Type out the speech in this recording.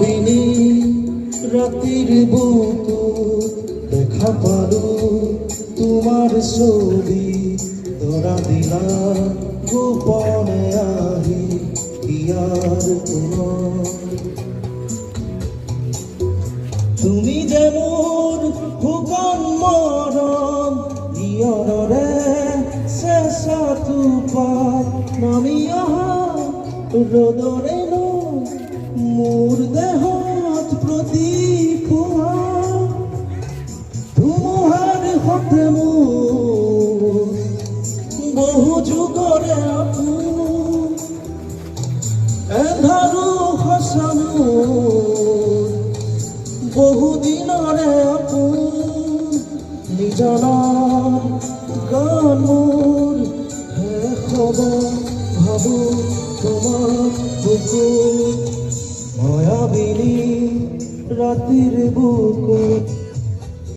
মায়াবিনী রাতির বুকু দেখা পালো তোমার ছবি ধরা দিলা গোপনে আহি ইয়ার তোমার তুমি যেমন হুকন মরম ইয়রে শেষা তুপাত নামি অহা রোদরে নো মোর দেহত প্রতি পুহা ধুমুহার হতে মোর বহু যুগরে আপুন এন্ধারু হসানো বহুদিনরে আপুন নিজনৰ গান মোৰ হে খবৰ ভাবো তোমাৰ বুকুত মায়াবিনী ৰাতিৰ বুকুত